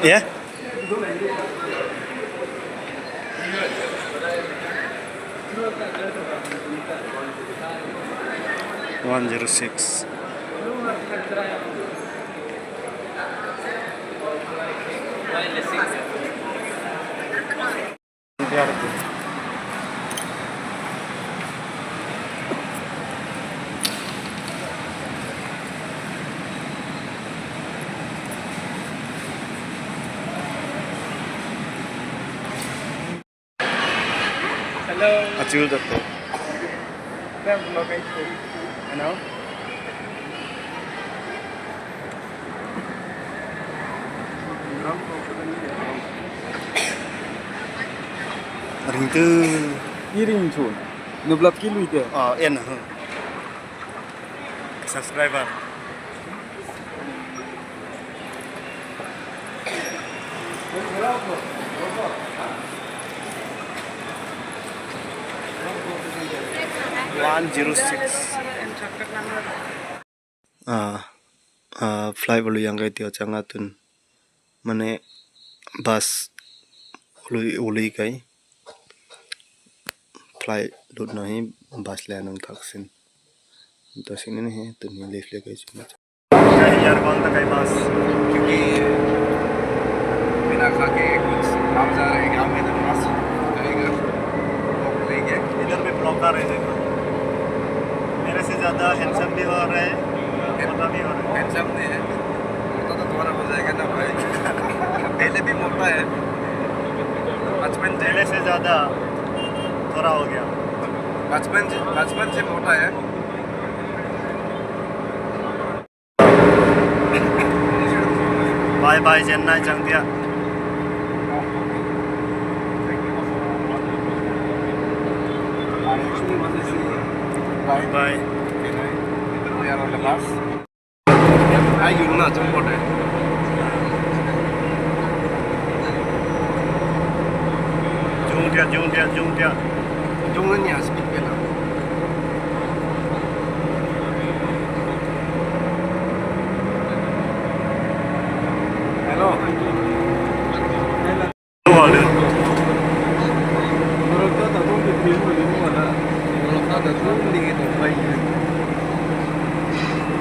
Yeah. 106. Hello. Acil datto. Saya vlog itu. Ano? Ring tu. Iring chun. Nublap kilo itu. Oh, yan. Subscriber. Fly bolu yang kayak tiada cangatun, mana bus uli kai, fly dot nahi bus lain taksin, तो सीने नहीं है तो नहीं left लेकर इसमें यार कौन था कई पास क्योंकि बिना खा के कुछ काम जा रहे हैं गाँव में तो पास जाएगा ब्लॉक लेंगे इधर भी ब्लॉक आ रहे थे मेरे से ज़्यादा हैंडसम भी हो रहे हैं मोटा भी हो रहे हैं हैंडसम नहीं है मोटा तो तुम्हारा हो जाएगा ना भाई पहले भी मोटा है बचपन पहले से ज़्यादा थोड़ा हो गया बचपन से मोटा है बाय बाय चेन्नई चंग दिया बाय बाय यार वाला पास आई यू ना जंपोट है जूं दिया जंगल नहीं स्पीड पे ना hello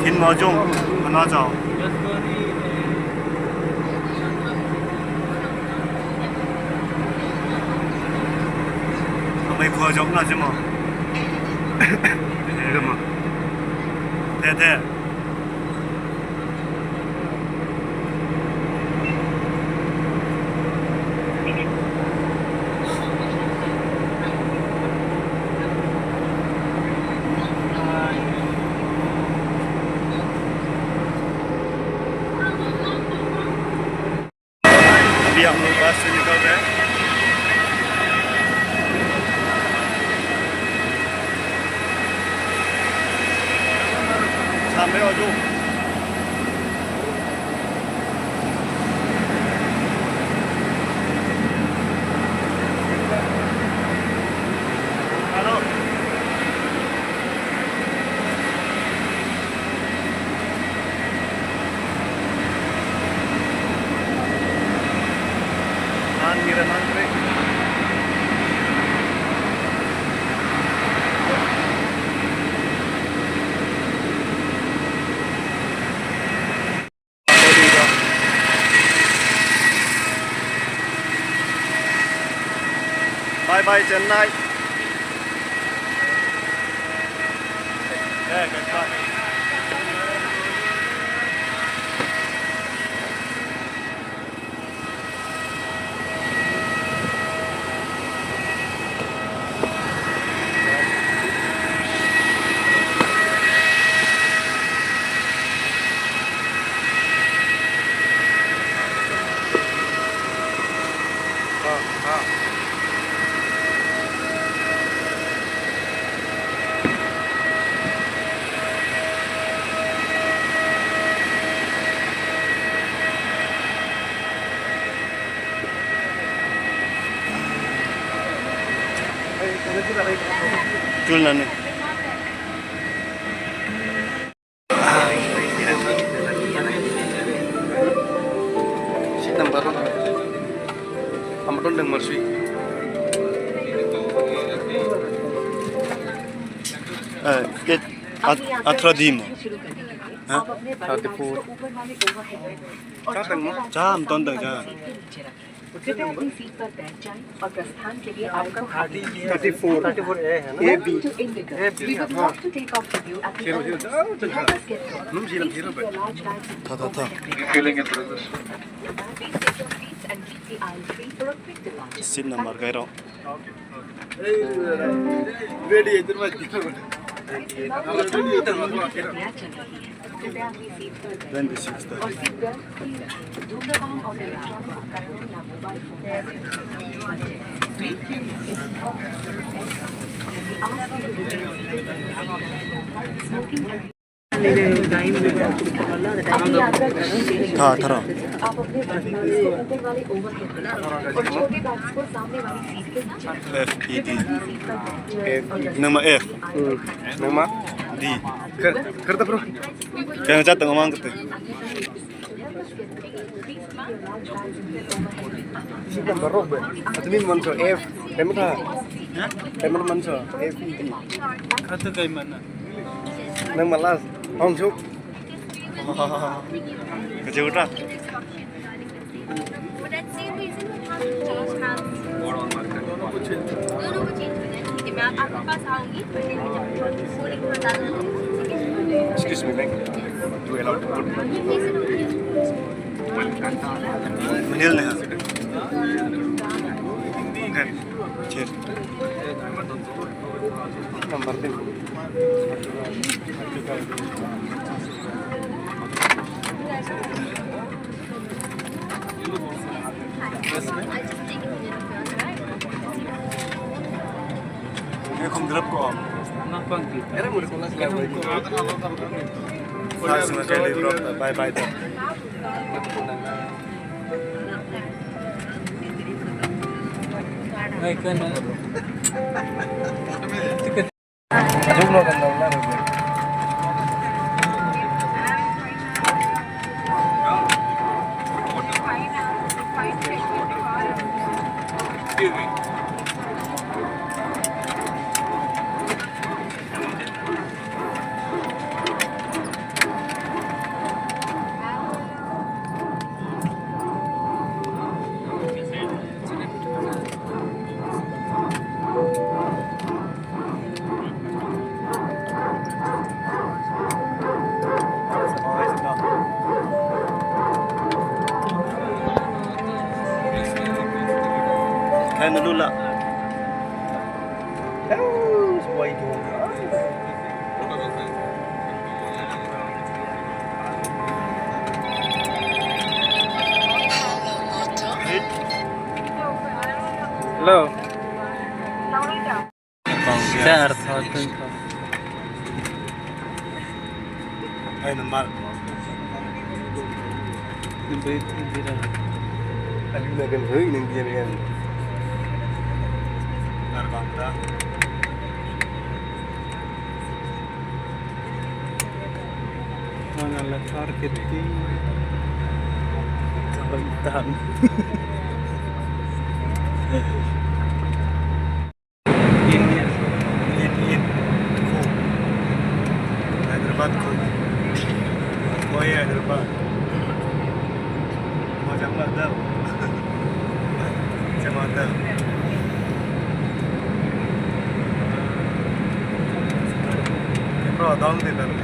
Tin mo jung, mana jao? Mấy phô giống là chứ mà? Thế cơ mà? Thế. अभी हम लोग बस से निकल रहे हैं सामने हो जो hello Mira mantre Bye bye Chennai. Goodbye. Chul nani. Motor dan Mercy. Cái Atradim. Hả? 34. Chắc tầng mà. Cham ton tầng cha. कृपया अपनी सीट पर बैठ जाएं और प्रस्थान के लिए आपका 34 A है ना? AB We would love to take off with you at the end. Help us get there. Num zero Please keep your large bags in Tha. Feeling it, brothers. Please take your seats and keep the aisle free for a quick departure. Seat number cái đó. Ready इधर मत कृपया अपनी seat पर बैठ 26 था. और seat belt please धूम्रपान और इलेक्ट्रॉनिक उपकरणों या मोबाइल फोन Tha thara. आप अपने बैग्स को ऊपर वाले ओवरहेड और छोटे बैग्स को सामने वाली सीट के नीचे FED. सीट पर बैठ Nama F. Nama D. करता bro. Kaya chat tengah mang kete. Sudah baru be. Atau ini manso F. Tema tha. Tema manso F E D. Kata kay mana? Nang malas. Hong chuk. Kecil udah. For that same reason, हम change hands. दोनों को change करना है. ठीक है, मैं आपके पास आऊँगी. Polling बता दो. Excuse me, ma'am. You allowed to put Menil nih. Okay. Cheers. number 10. Ini không drop kok. Mapang kita. Era mau kelas lagi. Langsung aja di drop. Bye bye tuh. Ay kana. Jumlo kan lah. Kayak dulu lah. Semua itu. Hello. Saya Artha. Ay normal. Alin na kan hoy nang diyan yan. Narbanda. Mga latar kiti. Kabaitan. Eat cool. Hyderabad cool. Oh iya Hyderabad. Macam mana? Macam mana? Bro, dong di dalam.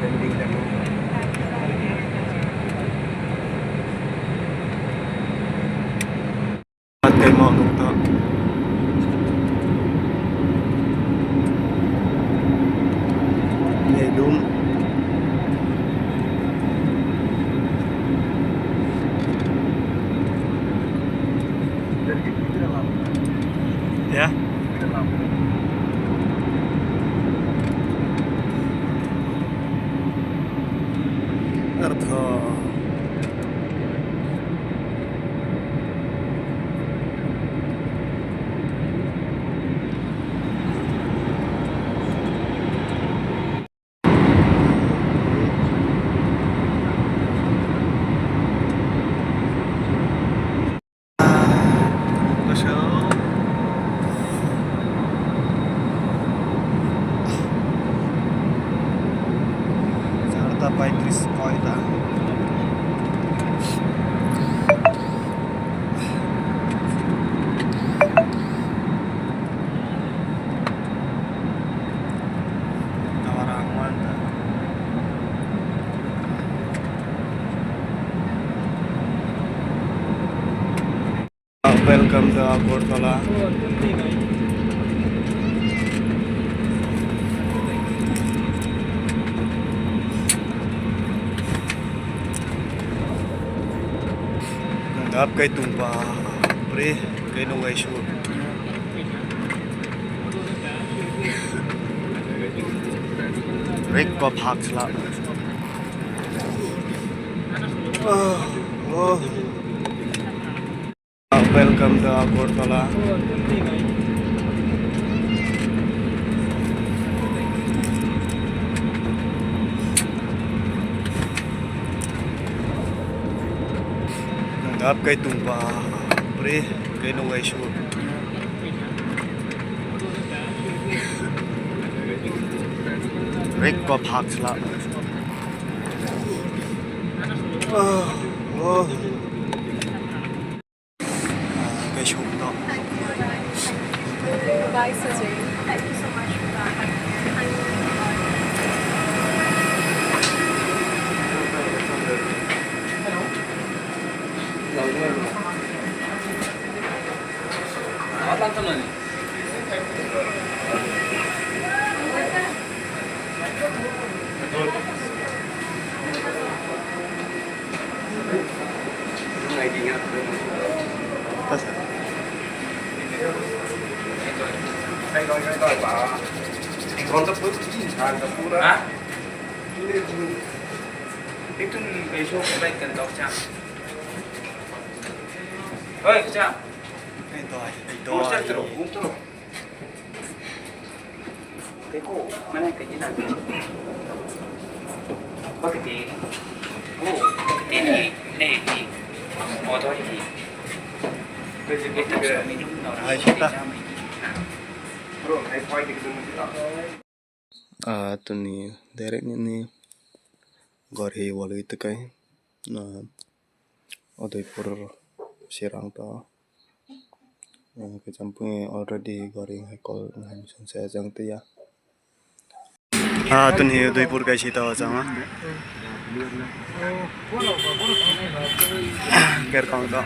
Landing dan Pakai mau untuk hidung. dari kita lama. Ya. Kita lama. by Tris Koita. Nawarangan. Welcome to Agartala. Nanggap kay tumpa pre kay nungay shoot. Rick pa hacks la. Welcome to Agartala. Nanggap kay tumpa pre kay nungay shoot. Rick pa hacks la. Kay shoot to. Bye, Sajay. Thank you so much for that. Tas. Itu besok baik kan dok cak. Oi cak. Ito. Terus. Teko mana kejadian? Pakai oh, ini motor ini. Ay, sita. Bro, ay point itu kita. Ito ni direct ni Gorhe walo ito kay na Udaipur sirang to. Kacampung already goreng call ngan saya jang tu ya. Ito ni Udaipur kay sita wasama. Ker kang to.